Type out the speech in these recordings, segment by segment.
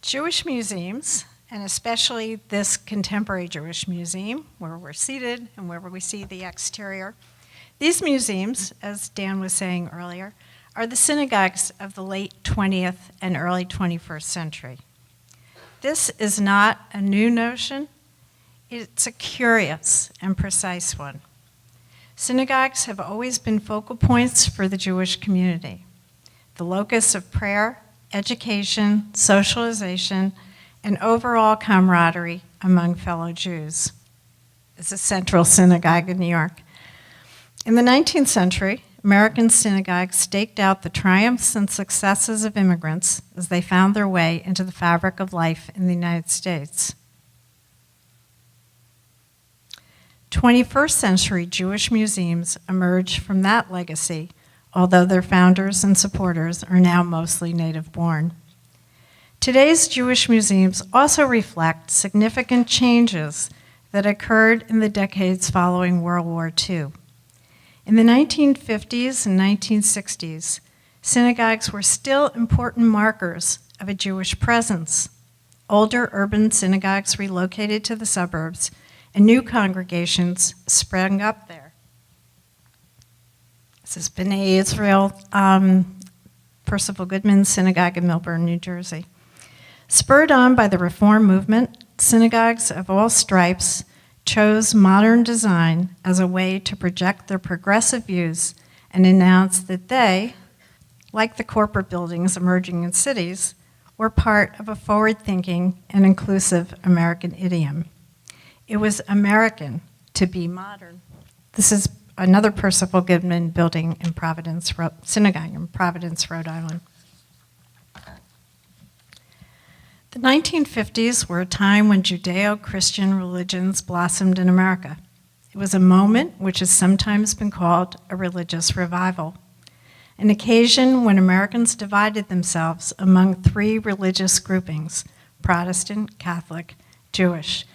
Jewish museums, and especially this contemporary Jewish museum, where we're seated and where we see the exterior, these museums, as Dan was saying earlier, are the synagogues of the late 20th and early 21st century. This is not a new notion, it's a curious and precise one. Synagogues have always been focal points for the Jewish community, the locus of prayer, education, socialization, and overall camaraderie among fellow Jews. It's a central synagogue in New York. In the 19th century, American synagogues staked out the triumphs and successes of immigrants as they found their way into the fabric of life in the United States. 21st century Jewish museums emerged from that legacy, although their founders and supporters are now mostly native-born. Today's Jewish museums also reflect significant changes that occurred in the decades following World War II. In the 1950s and 1960s, synagogues were still important markers of a Jewish presence. Older urban synagogues relocated to the suburbs, and new congregations sprang up there. This is Mikveh Israel, Percival Goodman Synagogue in Milburn, New Jersey. Spurred on by the Reform movement, synagogues of all stripes chose modern design as a way to project their progressive views and announce that they, like the corporate buildings emerging in cities, were part of a forward-thinking and inclusive American idiom. It was American to be modern. This is another Percival Goodman building in synagogue in Providence, Rhode Island. The 1950s were a time when Judeo-Christian religions blossomed in America. It was a moment which has sometimes been called a religious revival, an occasion when Americans divided themselves among three religious groupings: Protestant, Catholic, Jewish.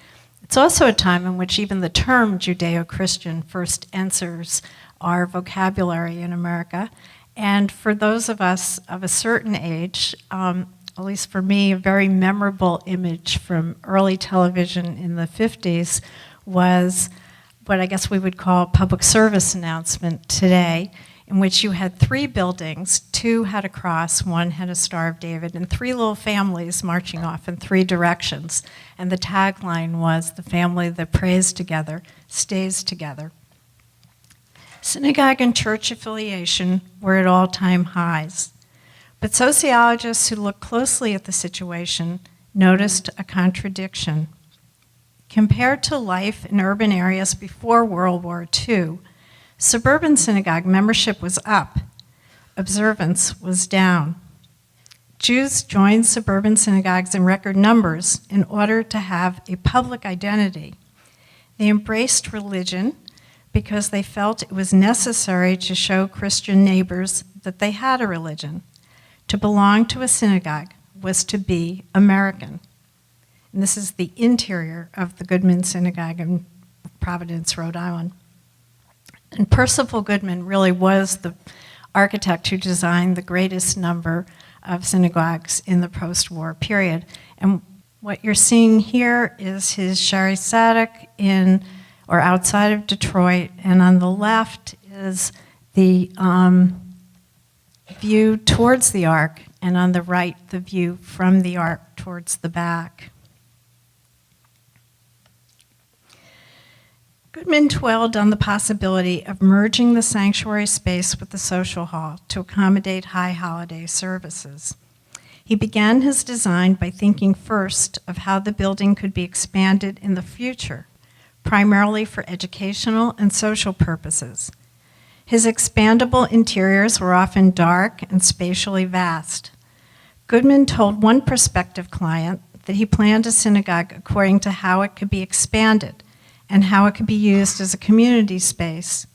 It's also a time in which even the term Judeo-Christian first enters our vocabulary in America. And for those of us of a certain age, at least for me, a very memorable image from early television in the 50s was what I guess we would call a public service announcement today, in which you had three buildings, two had a cross, one had a Star of David, and three little families marching off in three directions. And the tagline was, "The family that prays together stays together." Synagogue and church affiliation were at all-time highs. But sociologists who looked closely at the situation noticed a contradiction. Compared to life in urban areas before World War II, suburban synagogue membership was up, observance was down. Jews joined suburban synagogues in record numbers in order to have a public identity. They embraced religion because they felt it was necessary to show Christian neighbors that they had a religion. To belong to a synagogue was to be American. And this is the interior of the Goodman Synagogue in Providence, Rhode Island. And Percival Goodman really was the architect who designed the greatest number of synagogues in the post-war period. And what you're seeing here is his Shari Sadek in or outside of Detroit, and on the left is the view towards the Ark, and on the right, the view from the Ark towards the back. Goodman dwelled on the possibility of merging the sanctuary space with the social hall to accommodate high holiday services. He began his design by thinking first of how the building could be expanded in the future, primarily for educational and social purposes. His expandable interiors were often dark and spatially vast. Goodman told one prospective client that he planned a synagogue according to how it could be expanded and how it could be used as a community space.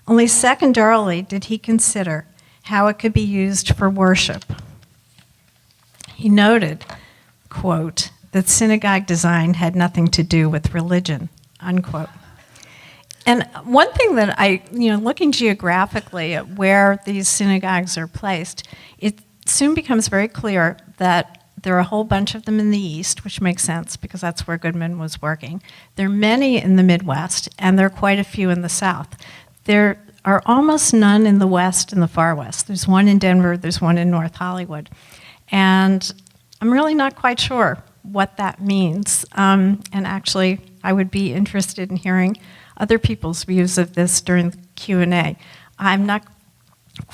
Only secondarily did he consider how it could be used for worship. He noted, quote, that synagogue design had nothing to do with religion, unquote. And one thing that looking geographically at where these synagogues are placed, it soon becomes very clear that There are a whole bunch of them in the East, which makes sense because that's where Goodman was working. There are many in the Midwest, and there are quite a few in the South. There are almost none in the West and the far West. There's one in Denver, there's one in North Hollywood. And I'm really not quite sure what that means. And actually, I would be interested in hearing other people's views of this during the Q&A. I'm not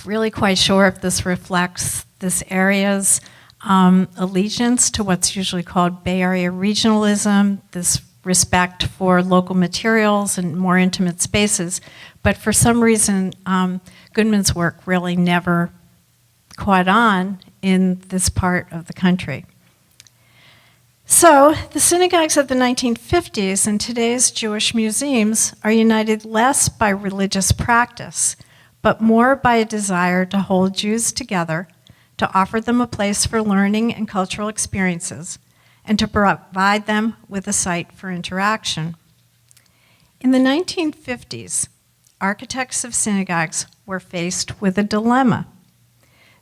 really quite sure if this reflects this area's allegiance to what's usually called Bay Area regionalism, this respect for local materials and more intimate spaces. But for some reason, Goodman's work really never caught on in this part of the country. So the synagogues of the 1950s and today's Jewish museums are united less by religious practice, but more by a desire to hold Jews together, to offer them a place for learning and cultural experiences, and to provide them with a site for interaction. In the 1950s, architects of synagogues were faced with a dilemma.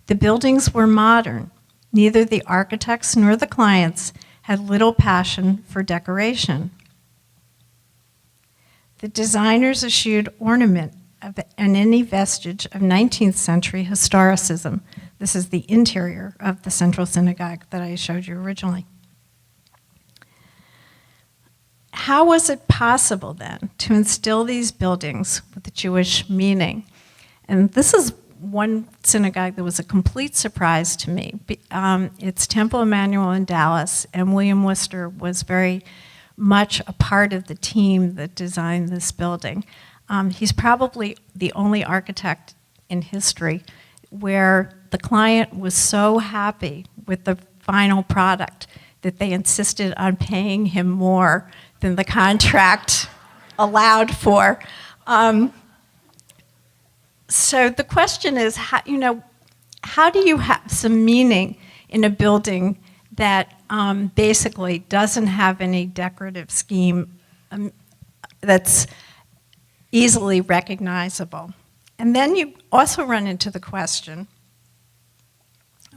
The buildings were modern. Neither the architects nor the clients had little passion for decoration. The designers eschewed ornament and any vestige of 19th century historicism. This is the interior of the Central Synagogue that I showed you originally. How was it possible then to instill these buildings with a Jewish meaning? And this is one synagogue that was a complete surprise to me. It's Temple Emmanuel in Dallas, and William Worcester was very much a part of the team that designed this building. He's probably the only architect in history where the client was so happy with the final product that they insisted on paying him more than the contract allowed for. So the question is, how do you have some meaning in a building that basically doesn't have any decorative scheme that's easily recognizable? And then you also run into the question,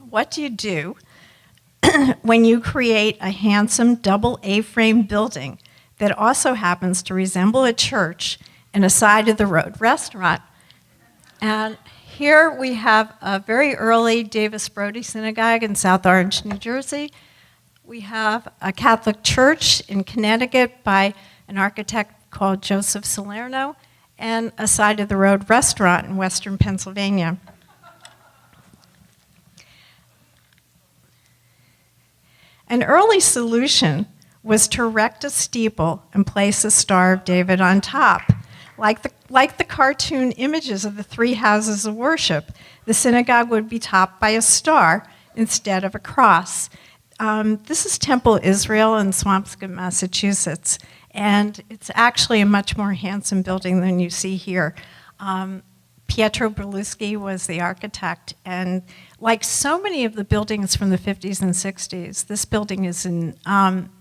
what do you do when you create a handsome double A-frame building that also happens to resemble a church and a side-of-the-road restaurant? And here we have a very early Davis Brody Synagogue in South Orange, New Jersey. We have a Catholic church in Connecticut by an architect called Joseph Salerno, and a side-of-the-road restaurant in western Pennsylvania. An early solution was to erect a steeple and place a Star of David on top. Like the cartoon images of the three houses of worship, the synagogue would be topped by a star instead of a cross. This is Temple Israel in Swampscott, Massachusetts, and it's actually a much more handsome building than you see here. Pietro Berluschi was the architect, and like so many of the buildings from the 50s and 60s, this building is in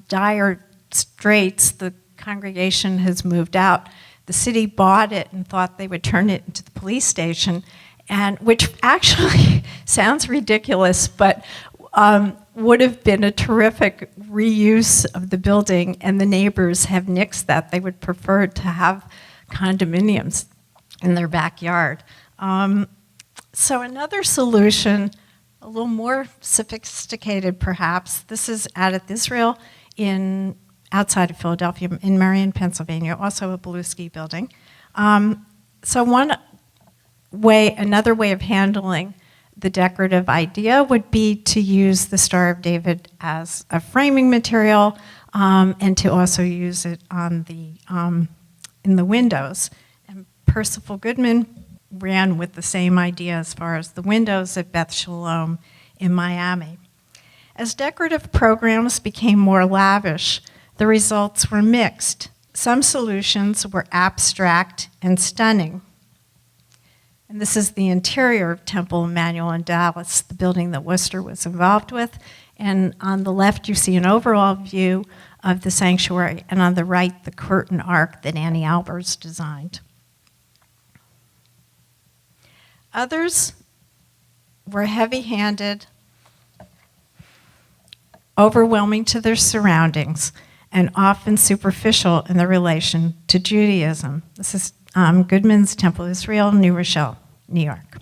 dire straits. The congregation has moved out. The city bought it and thought they would turn it into the police station, and which actually sounds ridiculous, but would have been a terrific reuse of the building, and the neighbors have nixed that. They would prefer to have condominiums in their backyard. So another solution, a little more sophisticated perhaps, this is Architects of Israel outside of Philadelphia, in Marion, Pennsylvania, also a Berluschi building. So another way of handling the decorative idea would be to use the Star of David as a framing material, and to also use it on in the windows. And Percival Goodman ran with the same idea as far as the windows at Beth Shalom in Miami. As decorative programs became more lavish, the results were mixed. Some solutions were abstract and stunning. And this is the interior of Temple Emmanuel in Dallas, the building that Worcester was involved with. And on the left, you see an overall view of the sanctuary, and on the right, the curtain arc that Annie Albers designed. Others were heavy-handed, overwhelming to their surroundings, and often superficial in their relation to Judaism. This is Goodman's Temple Israel, New Rochelle, New York.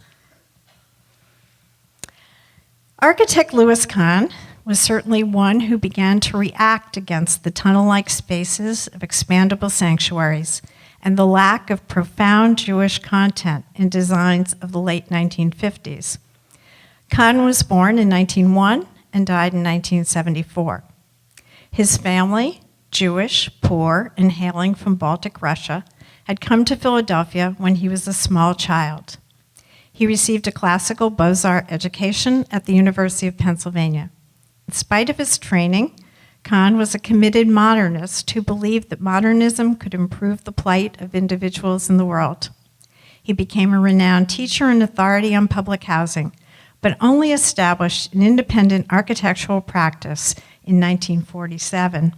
Architect Louis Kahn was certainly one who began to react against the tunnel-like spaces of expandable sanctuaries and the lack of profound Jewish content in designs of the late 1950s. Kahn was born in 1901 and died in 1974. His family, Jewish, poor, and hailing from Baltic Russia, had come to Philadelphia when he was a small child. He received a classical Beaux-Arts education at the University of Pennsylvania. In spite of his training, Kahn was a committed modernist who believed that modernism could improve the plight of individuals in the world. He became a renowned teacher and authority on public housing, but only established an independent architectural practice in 1947.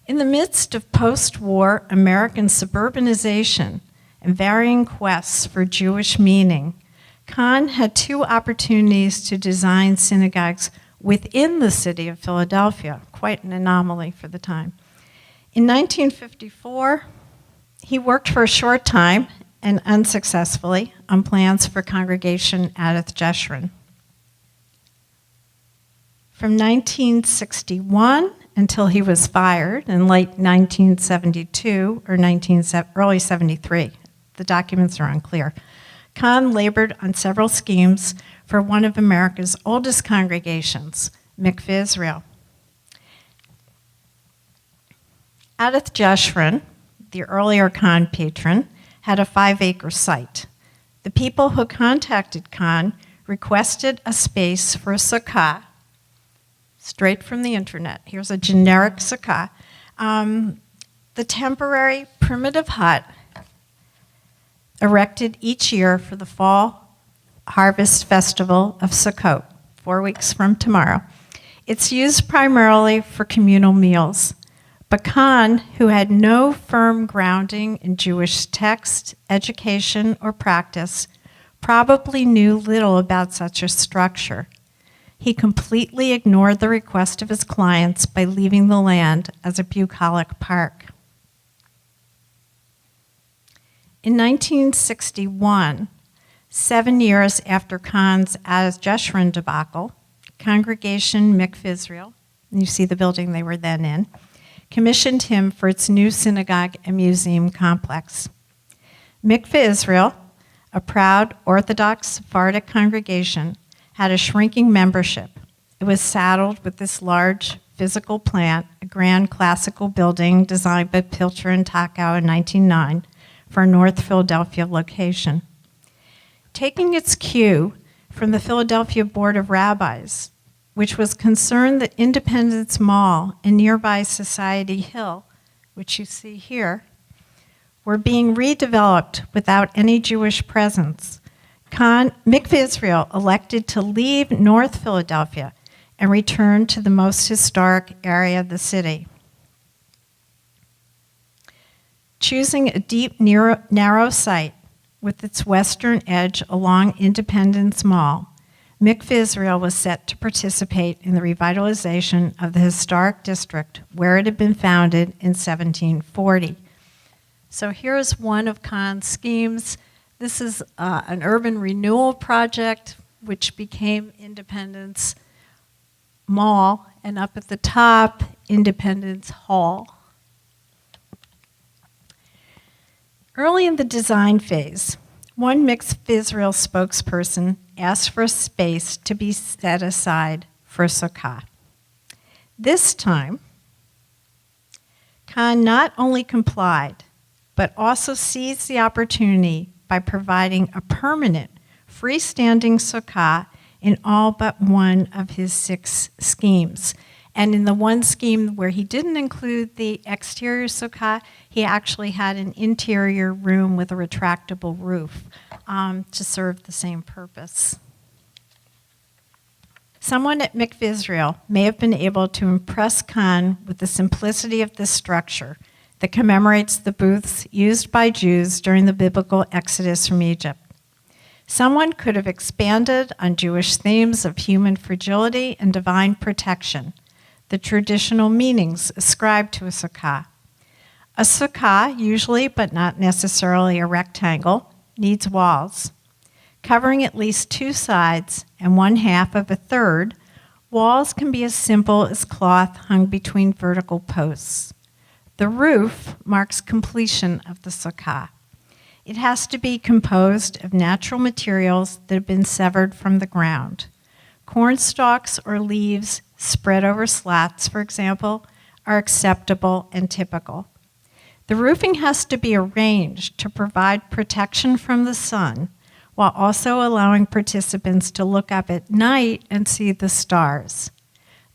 In the midst of post-war American suburbanization and varying quests for Jewish meaning, Kahn had two opportunities to design synagogues within the city of Philadelphia, quite an anomaly for the time. In 1954, he worked for a short time and unsuccessfully on plans for congregation at Jeshurun. From 1961 until he was fired in late 1972 or early 73, the documents are unclear, Kahn labored on several schemes for one of America's oldest congregations, Mikveh Israel. At Jeshurun, the earlier Kahn patron, had a 5-acre site. The people who contacted Kahn requested a space for a sukkah, straight from the internet. Here's a generic sukkah. The temporary primitive hut erected each year for the fall harvest festival of Sukkot, 4 weeks from tomorrow. It's used primarily for communal meals. But Kahn, who had no firm grounding in Jewish text, education, or practice, probably knew little about such a structure. He completely ignored the request of his clients by leaving the land as a bucolic park. In 1961, 7 years after Kahn's Jeshurun debacle, Congregation Mikveh Israel, you see the building they were then in, commissioned him for its new synagogue and museum complex. Mikveh Israel, a proud Orthodox Sephardic congregation, had a shrinking membership. It was saddled with this large physical plant, a grand classical building designed by Pilcher and Takow in 1909 for a North Philadelphia location. Taking its cue from the Philadelphia Board of Rabbis, which was concerned that Independence Mall and nearby Society Hill, which you see here, were being redeveloped without any Jewish presence, Mikveh Israel elected to leave North Philadelphia and return to the most historic area of the city. Choosing a deep, narrow site with its western edge along Independence Mall, Mikveh Israel was set to participate in the revitalization of the historic district where it had been founded in 1740. So here's one of Kahn's schemes. This is an urban renewal project which became Independence Mall, and up at the top, Independence Hall. Early in the design phase, one Mikveh Israel spokesperson asked for a space to be set aside for a sukkah. This time, Kahn not only complied, but also seized the opportunity by providing a permanent, freestanding sukkah in all but one of his 6 schemes. And in the one scheme where he didn't include the exterior sukkah, he actually had an interior room with a retractable roof to serve the same purpose. Someone at Mikveh Israel may have been able to impress Kahn with the simplicity of this structure that commemorates the booths used by Jews during the biblical exodus from Egypt. Someone could have expanded on Jewish themes of human fragility and divine protection, the traditional meanings ascribed to a sukkah. A sukkah, usually but not necessarily a rectangle, needs walls. Covering at least two sides and one half of a third, walls can be as simple as cloth hung between vertical posts. The roof marks completion of the sukkah. It has to be composed of natural materials that have been severed from the ground. Corn stalks or leaves spread over slats, for example, are acceptable and typical. The roofing has to be arranged to provide protection from the sun while also allowing participants to look up at night and see the stars.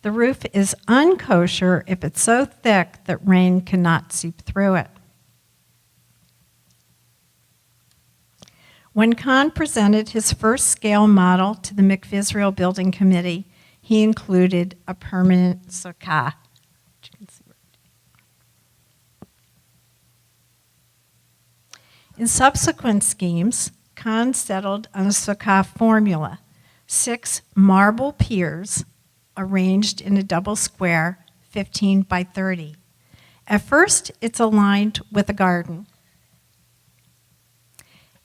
The roof is unkosher if it's so thick that rain cannot seep through it. When Kahn presented his first scale model to the Mikveh Israel Building Committee, he included a permanent sukkah. In subsequent schemes, Kahn settled on a sukkah formula, 6 marble piers arranged in a double square, 15 by 30. At first, it's aligned with a garden.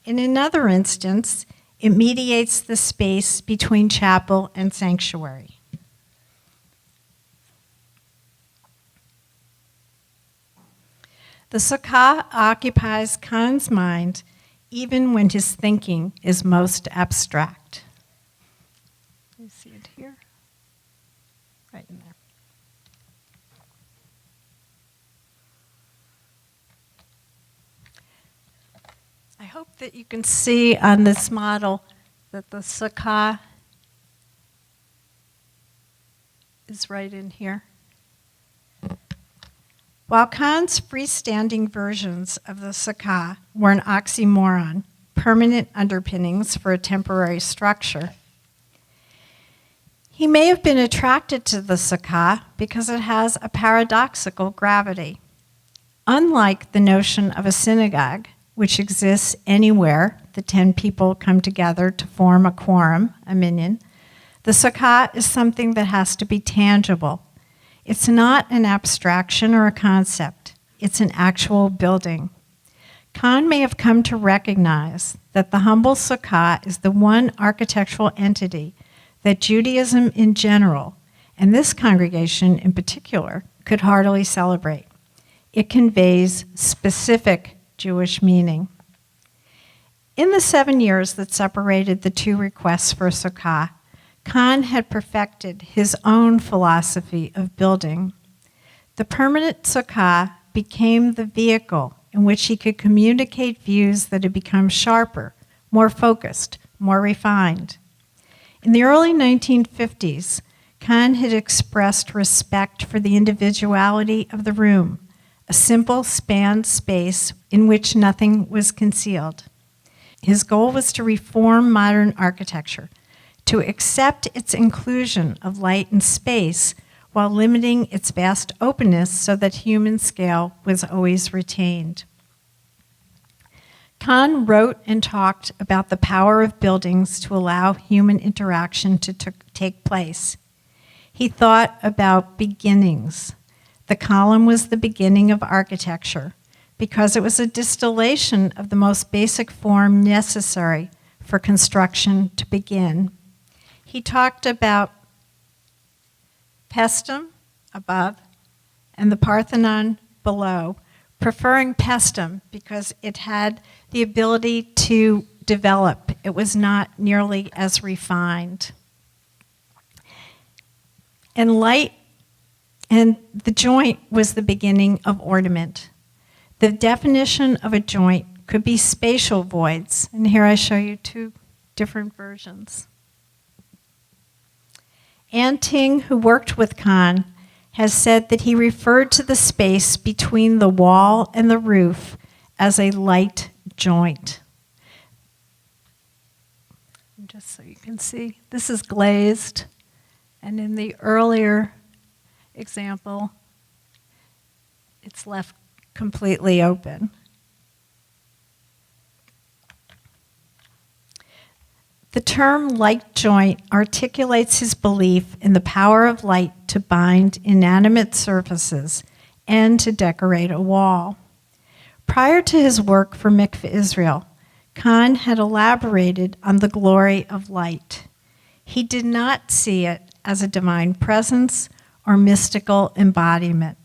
In another instance, it mediates the space between chapel and sanctuary. The sukkah occupies Kahn's mind even when his thinking is most abstract. You see it here? Right in there. I hope that you can see on this model that the sukkah is right in here. While Kahn's freestanding versions of the sukkah were an oxymoron, permanent underpinnings for a temporary structure, he may have been attracted to the sukkah because it has a paradoxical gravity. Unlike the notion of a synagogue, which exists anywhere the 10 people come together to form a quorum, a minyan, the sukkah is something that has to be tangible. It's not an abstraction or a concept. It's an actual building. Kahn may have come to recognize that the humble sukkah is the one architectural entity that Judaism in general, and this congregation in particular, could heartily celebrate. It conveys specific Jewish meaning. In the 7 years that separated the two requests for sukkah, Kahn had perfected his own philosophy of building. The permanent sukkah became the vehicle in which he could communicate views that had become sharper, more focused, more refined. In the early 1950s, Kahn had expressed respect for the individuality of the room, a simple spanned space in which nothing was concealed. His goal was to reform modern architecture, to accept its inclusion of light and space while limiting its vast openness so that human scale was always retained. Kahn wrote and talked about the power of buildings to allow human interaction to take place. He thought about beginnings. The column was the beginning of architecture because it was a distillation of the most basic form necessary for construction to begin. He talked about Pestum above and the Parthenon below, preferring Pestum because it had the ability to develop. It was not nearly as refined. And light and the joint was the beginning of ornament. The definition of a joint could be spatial voids, and here I show you two different versions. Ann Ting, who worked with Kahn, has said that he referred to the space between the wall and the roof as a light joint. Just so you can see, this is glazed, and in the earlier example, it's left completely open. The term light joint articulates his belief in the power of light to bind inanimate surfaces and to decorate a wall. Prior to his work for Mikveh Israel, Kahn had elaborated on the glory of light. He did not see it as a divine presence or mystical embodiment.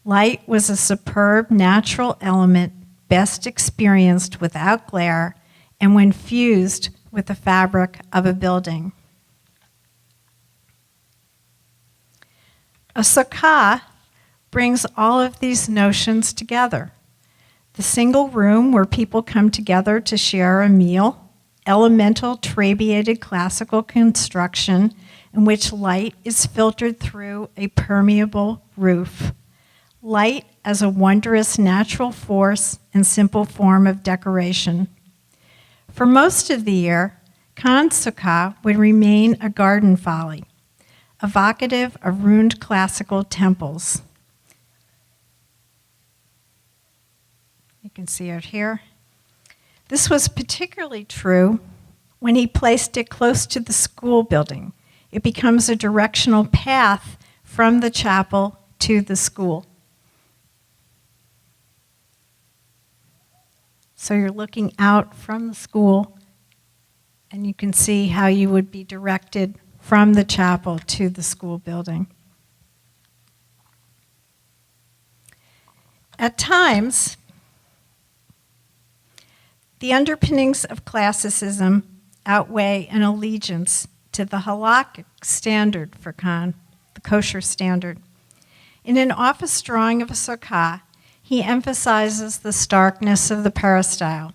Light was a superb natural element best experienced without glare and when fused with the fabric of a building. A sukkah brings all of these notions together. The single room where people come together to share a meal, elemental trabeated classical construction in which light is filtered through a permeable roof. Light as a wondrous natural force and simple form of decoration. For most of the year, Kahn's sukkah would remain a garden folly, evocative of ruined classical temples. You can see it here. This was particularly true when he placed it close to the school building. It becomes a directional path from the chapel to the school. So you're looking out from the school, and you can see how you would be directed from the chapel to the school building. At times, the underpinnings of classicism outweigh an allegiance to the halakhic standard for Kahn, the kosher standard. In an office drawing of a sukkah, he emphasizes the starkness of the peristyle.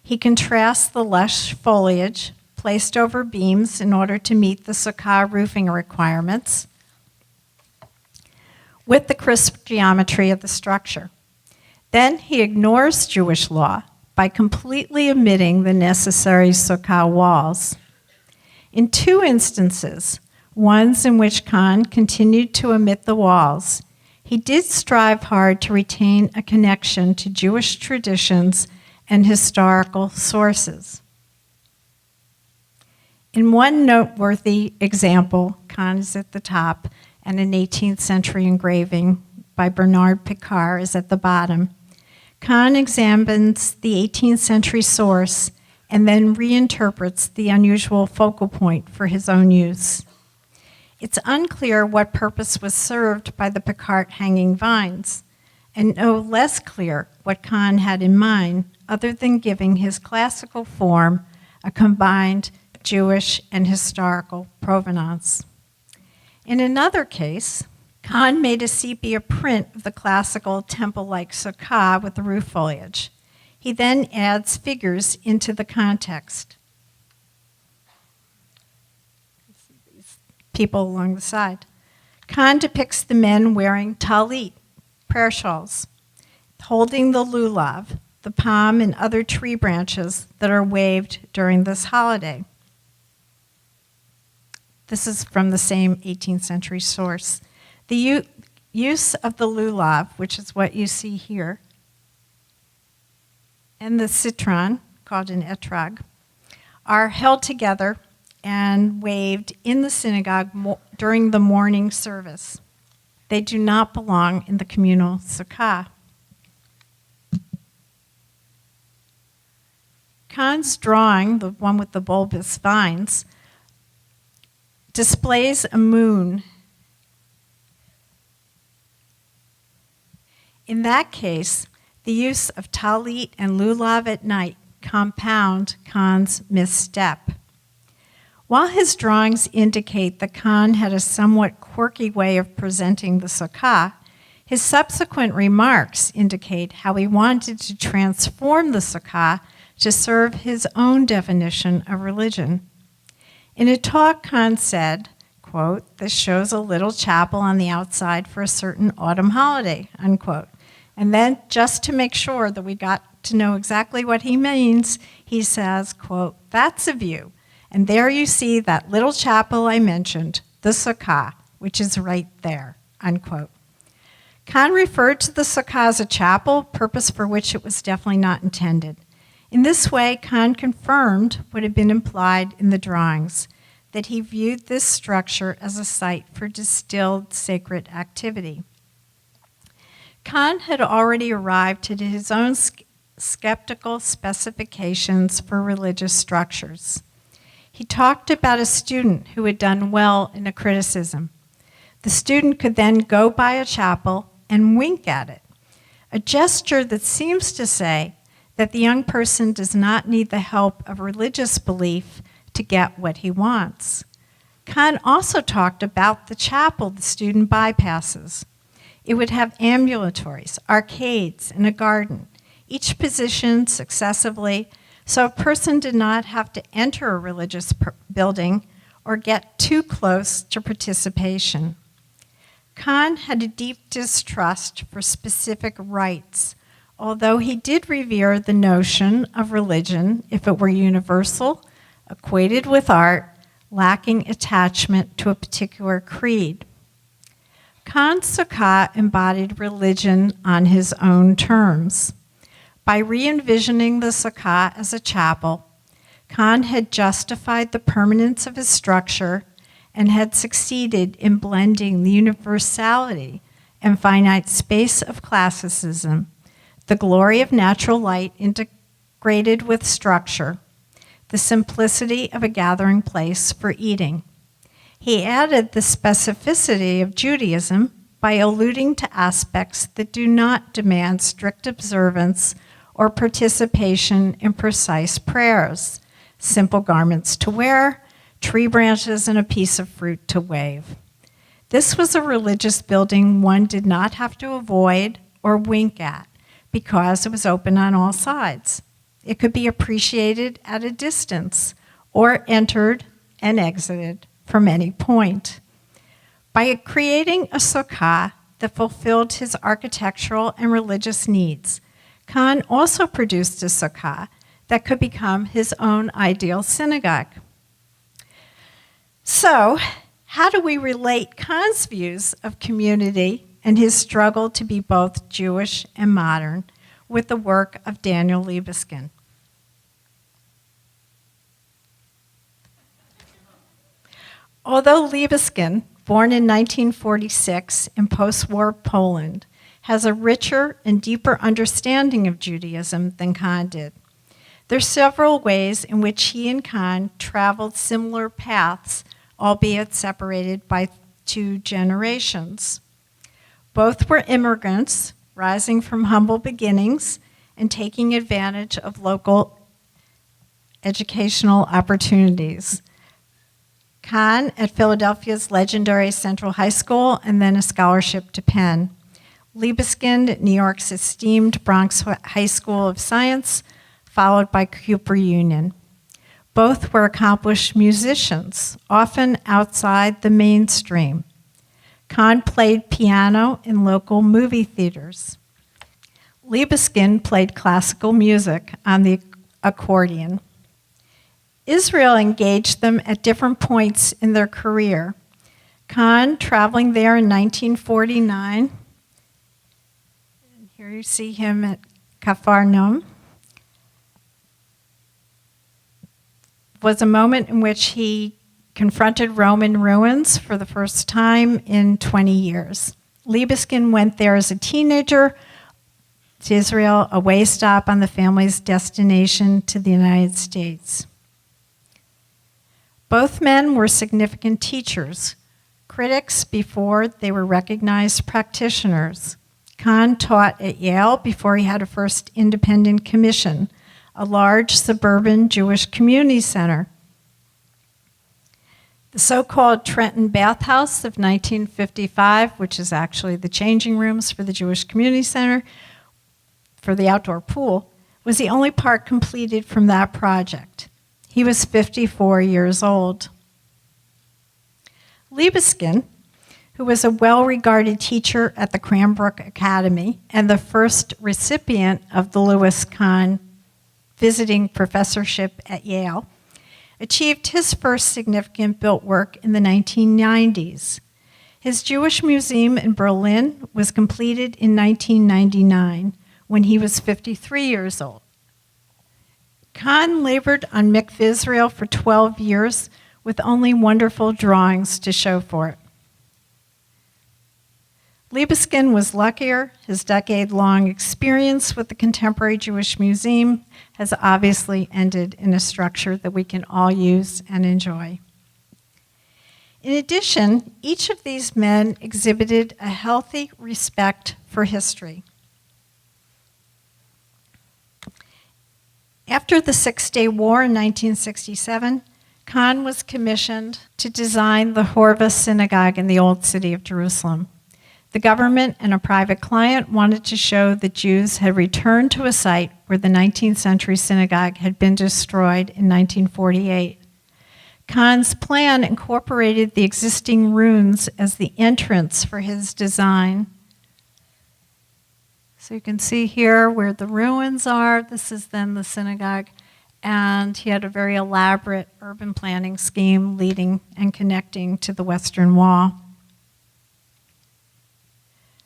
He contrasts the lush foliage placed over beams in order to meet the sukkah roofing requirements with the crisp geometry of the structure. Then he ignores Jewish law by completely omitting the necessary sukkah walls. In two instances, ones in which Kahn continued to omit the walls, he did strive hard to retain a connection to Jewish traditions and historical sources. In one noteworthy example, Kahn is at the top, and an 18th century engraving by Bernard Picard is at the bottom. Kahn examines the 18th century source and then reinterprets the unusual focal point for his own use. It's unclear what purpose was served by the Picard hanging vines, and no less clear what Kahn had in mind other than giving his classical form a combined Jewish and historical provenance. In another case, Kahn made a sepia print of the classical temple-like sukkah with the roof foliage. He then adds figures into the context. These people along the side. Kahn depicts the men wearing talit, prayer shawls, holding the lulav, the palm and other tree branches that are waved during this holiday. This is from the same 18th century source. The use of the lulav, which is what you see here, and the citron, called an etrog, are held together and waved in the synagogue during the morning service. They do not belong in the communal sukkah. Kahn's drawing, the one with the bulbous vines, displays a moon. In that case, the use of talit and lulav at night compound Kahn's misstep. While his drawings indicate that Kahn had a somewhat quirky way of presenting the sukkah, his subsequent remarks indicate how he wanted to transform the sukkah to serve his own definition of religion. In a talk, Kahn said, quote, "This shows a little chapel on the outside for a certain autumn holiday," unquote. And then, just to make sure that we got to know exactly what he means, he says, quote, "That's a view. And there you see that little chapel I mentioned, the sukkah, which is right there," unquote. Kahn referred to the sukkah as a chapel, purpose for which it was definitely not intended. In this way, Kahn confirmed what had been implied in the drawings, that he viewed this structure as a site for distilled sacred activity. Kahn had already arrived at his own skeptical specifications for religious structures. He talked about a student who had done well in a criticism. The student could then go by a chapel and wink at it, a gesture that seems to say that the young person does not need the help of religious belief to get what he wants. Kahn also talked about the chapel the student bypasses. It would have ambulatories, arcades, and a garden, each positioned successively, so a person did not have to enter a religious building or get too close to participation. Kahn had a deep distrust for specific rites, although he did revere the notion of religion if it were universal, equated with art, lacking attachment to a particular creed. Kahn's sukkah embodied religion on his own terms. By re-envisioning the sukkah as a chapel, Kahn had justified the permanence of his structure and had succeeded in blending the universality and finite space of classicism, the glory of natural light integrated with structure, the simplicity of a gathering place for eating. He added the specificity of Judaism by alluding to aspects that do not demand strict observance or participation in precise prayers, simple garments to wear, tree branches, and a piece of fruit to wave. This was a religious building one did not have to avoid or wink at because it was open on all sides. It could be appreciated at a distance or entered and exited from any point. By creating a sukkah that fulfilled his architectural and religious needs, Kahn also produced a sukkah that could become his own ideal synagogue. So, how do we relate Kahn's views of community and his struggle to be both Jewish and modern with the work of Daniel Libeskind? Although Libeskind, born in 1946 in post-war Poland, has a richer and deeper understanding of Judaism than Kahn did, there are several ways in which he and Kahn traveled similar paths, albeit separated by 2 generations. Both were immigrants, rising from humble beginnings and taking advantage of local educational opportunities. Kahn at Philadelphia's legendary Central High School and then a scholarship to Penn. Libeskind at New York's esteemed Bronx High School of Science, followed by Cooper Union. Both were accomplished musicians, often outside the mainstream. Kahn played piano in local movie theaters. Libeskind played classical music on the accordion. Israel engaged them at different points in their career. Kahn traveling there in 1949. And here you see him at Cafarnaum. Was a moment in which he confronted Roman ruins for the first time in 20 years. Libeskind went there as a teenager to Israel, a way stop on the family's destination to the United States. Both men were significant teachers, critics before they were recognized practitioners. Kahn taught at Yale before he had a first independent commission, a large suburban Jewish community center. The so-called Trenton Bathhouse of 1955, which is actually the changing rooms for the Jewish Community Center for the outdoor pool, was the only part completed from that project. He was 54 years old. Libeskind, who was a well-regarded teacher at the Cranbrook Academy and the first recipient of the Louis Kahn visiting professorship at Yale, achieved his first significant built work in the 1990s. His Jewish Museum in Berlin was completed in 1999 when he was 53 years old. Kahn labored on Mikveh Israel for 12 years with only wonderful drawings to show for it. Libeskind was luckier. His decade-long experience with the Contemporary Jewish Museum has obviously ended in a structure that we can all use and enjoy. In addition, each of these men exhibited a healthy respect for history. After the Six-Day War in 1967, Kahn was commissioned to design the Horvath Synagogue in the Old City of Jerusalem. The government and a private client wanted to show that Jews had returned to a site where the 19th century synagogue had been destroyed in 1948. Kahn's plan incorporated the existing ruins as the entrance for his design. So you can see here where the ruins are. This is then the synagogue. And he had a very elaborate urban planning scheme leading and connecting to the Western Wall.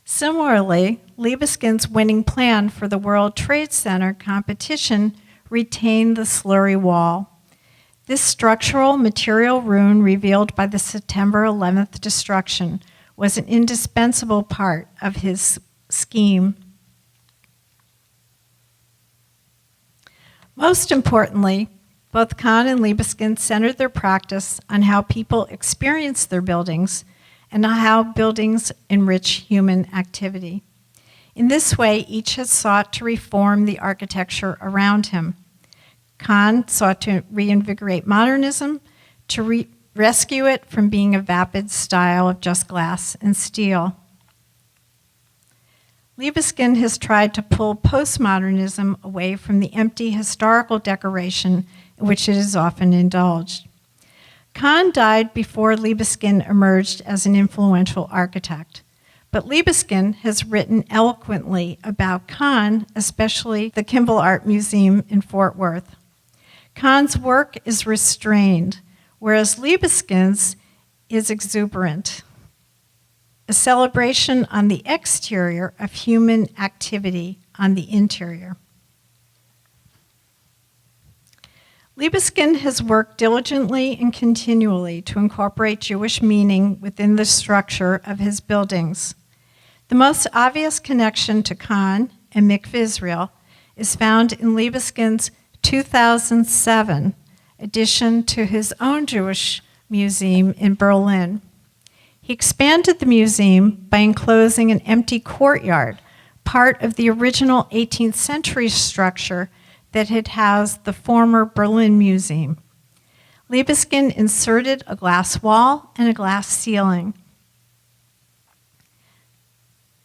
Similarly, Libeskind's winning plan for the World Trade Center competition retained the slurry wall. This structural material ruin revealed by the September 11th destruction was an indispensable part of his scheme. Most importantly, both Kahn and Libeskind centered their practice on how people experience their buildings and how buildings enrich human activity. In this way, each has sought to reform the architecture around him. Kahn sought to reinvigorate modernism, to rescue it from being a vapid style of just glass and steel. Libeskind has tried to pull postmodernism away from the empty historical decoration in which it is often indulged. Kahn died before Libeskind emerged as an influential architect, but Libeskind has written eloquently about Kahn, especially the Kimball Art Museum in Fort Worth. Kahn's work is restrained, whereas Libeskind's is exuberant, a celebration on the exterior of human activity on the interior. Libeskind has worked diligently and continually to incorporate Jewish meaning within the structure of his buildings. The most obvious connection to Kahn and Mikveh Israel is found in Libeskind's 2007 addition to his own Jewish museum in Berlin. He expanded the museum by enclosing an empty courtyard, part of the original 18th century structure that had housed the former Berlin Museum. Libeskind inserted a glass wall and a glass ceiling.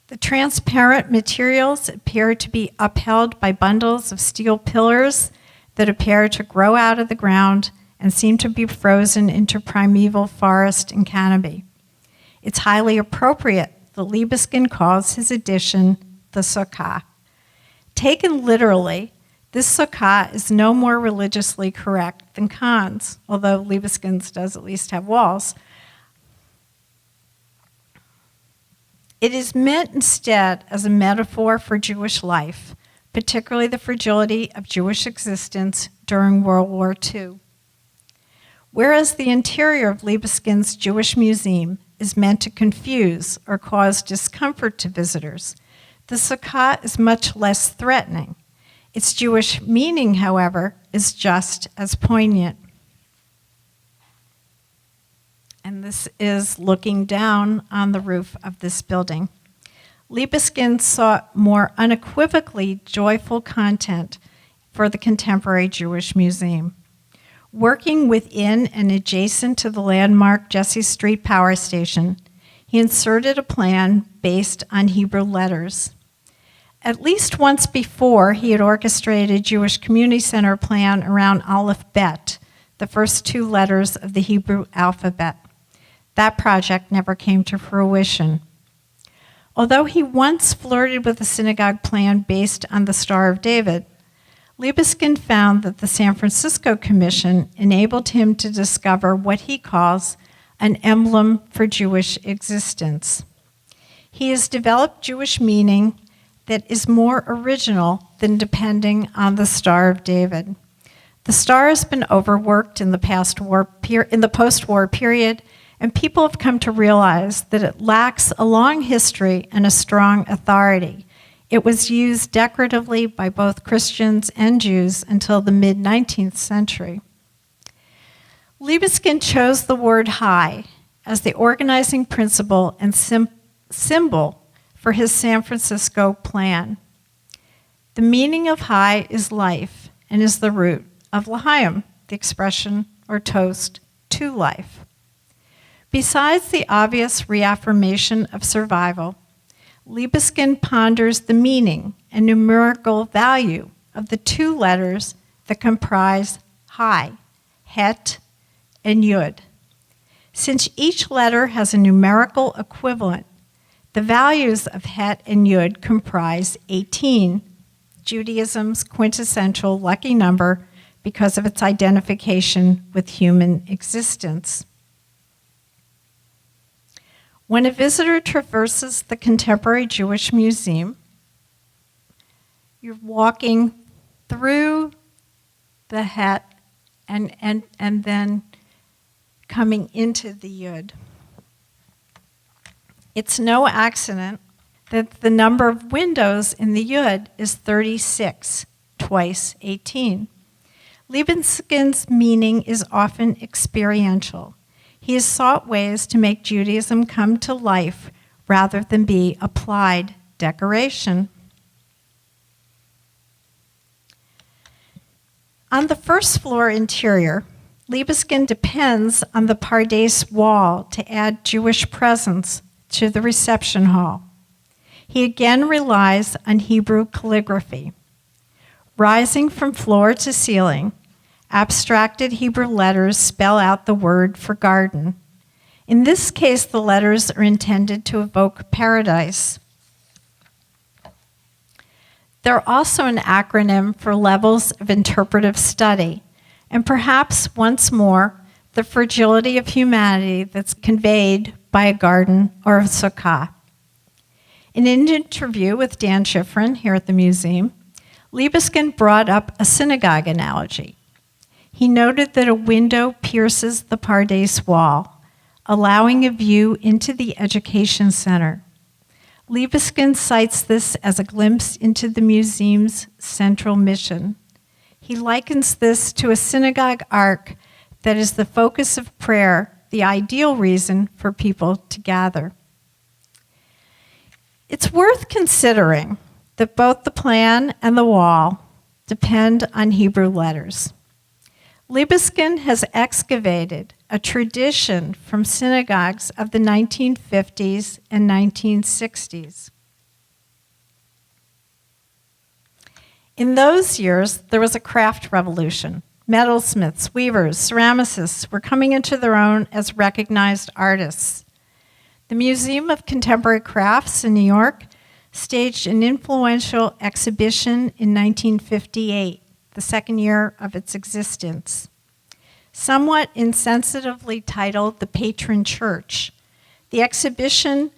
The transparent materials appear to be upheld by bundles of steel pillars that appear to grow out of the ground and seem to be frozen into primeval forest and canopy. It's highly appropriate that Libeskind calls his addition the sukkah. Taken literally, this sukkah is no more religiously correct than Kahn's, although Libeskind's does at least have walls. It is meant instead as a metaphor for Jewish life, particularly the fragility of Jewish existence during World War II. Whereas the interior of Libeskind's Jewish Museum is meant to confuse or cause discomfort to visitors, the sukkah is much less threatening. Its Jewish meaning, however, is just as poignant. And this is looking down on the roof of this building. Libeskind sought more unequivocally joyful content for the Contemporary Jewish Museum. Working within and adjacent to the landmark Jesse Street Power Station, he inserted a plan based on Hebrew letters. At least once before, he had orchestrated a Jewish community center plan around Aleph Bet, the first two letters of the Hebrew alphabet. That project never came to fruition. Although he once flirted with a synagogue plan based on the Star of David, Libeskind found that the San Francisco Commission enabled him to discover what he calls an emblem for Jewish existence. He has developed Jewish meaning that is more original than depending on the Star of David. The star has been overworked in the post-war period, and people have come to realize that it lacks a long history and a strong authority. It was used decoratively by both Christians and Jews until the mid-19th century. Libeskind chose the word high as the organizing principle and symbol for his San Francisco plan. The meaning of high is life and is the root of l'chaim, the expression or toast to life. Besides the obvious reaffirmation of survival, Libeskind ponders the meaning and numerical value of the two letters that comprise high, het and yud. Since each letter has a numerical equivalent, the values of het and yud comprise 18, Judaism's quintessential lucky number because of its identification with human existence. When a visitor traverses the Contemporary Jewish Museum, you're walking through the het and then coming into the yud. It's no accident that the number of windows in the yud is 36, twice 18. Libeskind's meaning is often experiential. He has sought ways to make Judaism come to life rather than be applied decoration. On the first floor interior, Libeskind depends on the Pardes wall to add Jewish presence to the reception hall. He again relies on Hebrew calligraphy. Rising from floor to ceiling, abstracted Hebrew letters spell out the word for garden. In this case, the letters are intended to evoke paradise. They're also an acronym for levels of interpretive study, and perhaps once more, the fragility of humanity that's conveyed by a garden or a sukkah. In an interview with Dan Schifrin here at the museum, Libeskind brought up a synagogue analogy. He noted that a window pierces the Pardes wall, allowing a view into the education center. Libeskind cites this as a glimpse into the museum's central mission. He likens this to a synagogue ark that is the focus of prayer, the ideal reason for people to gather. It's worth considering that both the plan and the wall depend on Hebrew letters. Libeskind has excavated a tradition from synagogues of the 1950s and 1960s. In those years, there was a craft revolution. Metalsmiths, weavers, ceramicists were coming into their own as recognized artists. The Museum of Contemporary Crafts in New York staged an influential exhibition in 1958, the second year of its existence. Somewhat insensitively titled The Patron Church, the exhibition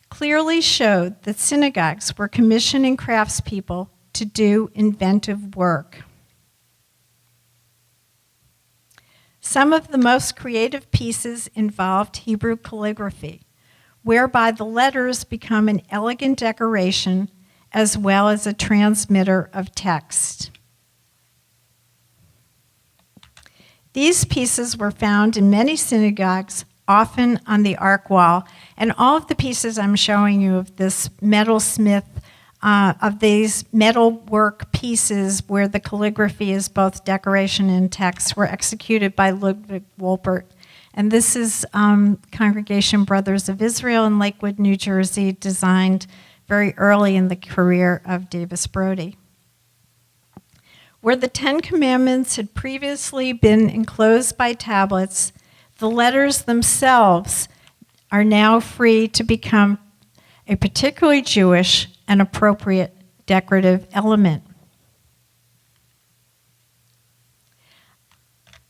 clearly showed that synagogues were commissioning craftspeople to do inventive work. Some of the most creative pieces involved Hebrew calligraphy, whereby the letters become an elegant decoration as well as a transmitter of text. These pieces were found in many synagogues, often on the ark wall, and all of the pieces I'm showing you of this metalsmith, of these metalwork pieces where the calligraphy is both decoration and text, were executed by Ludwig Wolpert. And this is Congregation Brothers of Israel in Lakewood, New Jersey, designed very early in the career of Davis Brody. Where the Ten Commandments had previously been enclosed by tablets, the letters themselves are now free to become a particularly Jewish and appropriate decorative element.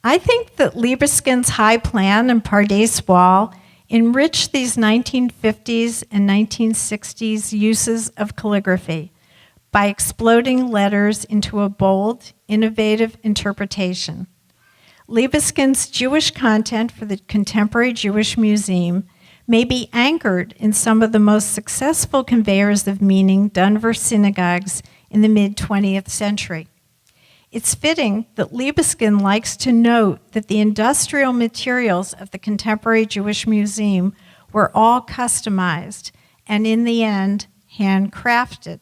I think that Libeskind's high plan and Pardes wall enriched these 1950s and 1960s uses of calligraphy, by exploding letters into a bold, innovative interpretation. Libeskind's Jewish content for the Contemporary Jewish Museum may be anchored in some of the most successful conveyors of meaning done for synagogues in the mid-20th century. It's fitting that Libeskind likes to note that the industrial materials of the Contemporary Jewish Museum were all customized and, in the end, handcrafted.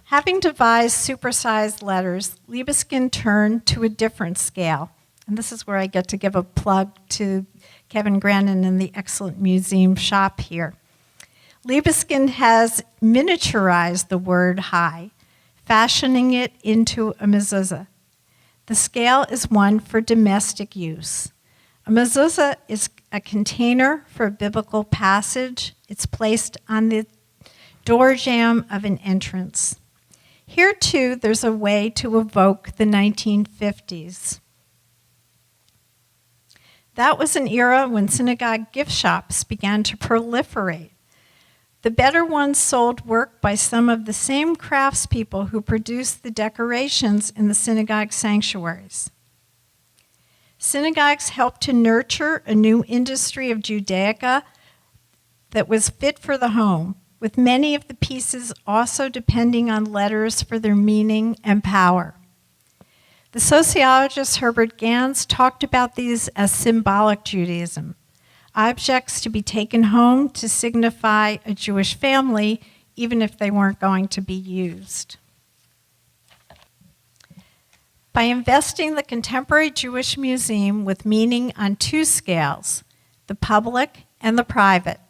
Having devised supersized letters, Libeskind turned to a different scale. And this is where I get to give a plug to Kevin Grannon and the excellent museum shop here. Libeskind has miniaturized the word high, fashioning it into a mezuzah. The scale is one for domestic use. A mezuzah is a container for a biblical passage. It's placed on the door jamb of an entrance. Here, too, there's a way to evoke the 1950s. That was an era when synagogue gift shops began to proliferate. The better ones sold work by some of the same craftspeople who produced the decorations in the synagogue sanctuaries. Synagogues helped to nurture a new industry of Judaica that was fit for the home, with many of the pieces also depending on letters for their meaning and power. The sociologist Herbert Gans talked about these as symbolic Judaism, objects to be taken home to signify a Jewish family, even if they weren't going to be used. By investing the Contemporary Jewish Museum with meaning on two scales, the public and the private,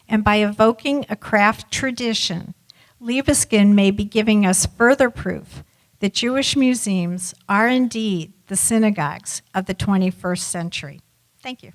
and by evoking a craft tradition, Libeskind may be giving us further proof that Jewish museums are indeed the synagogues of the 21st century. Thank you.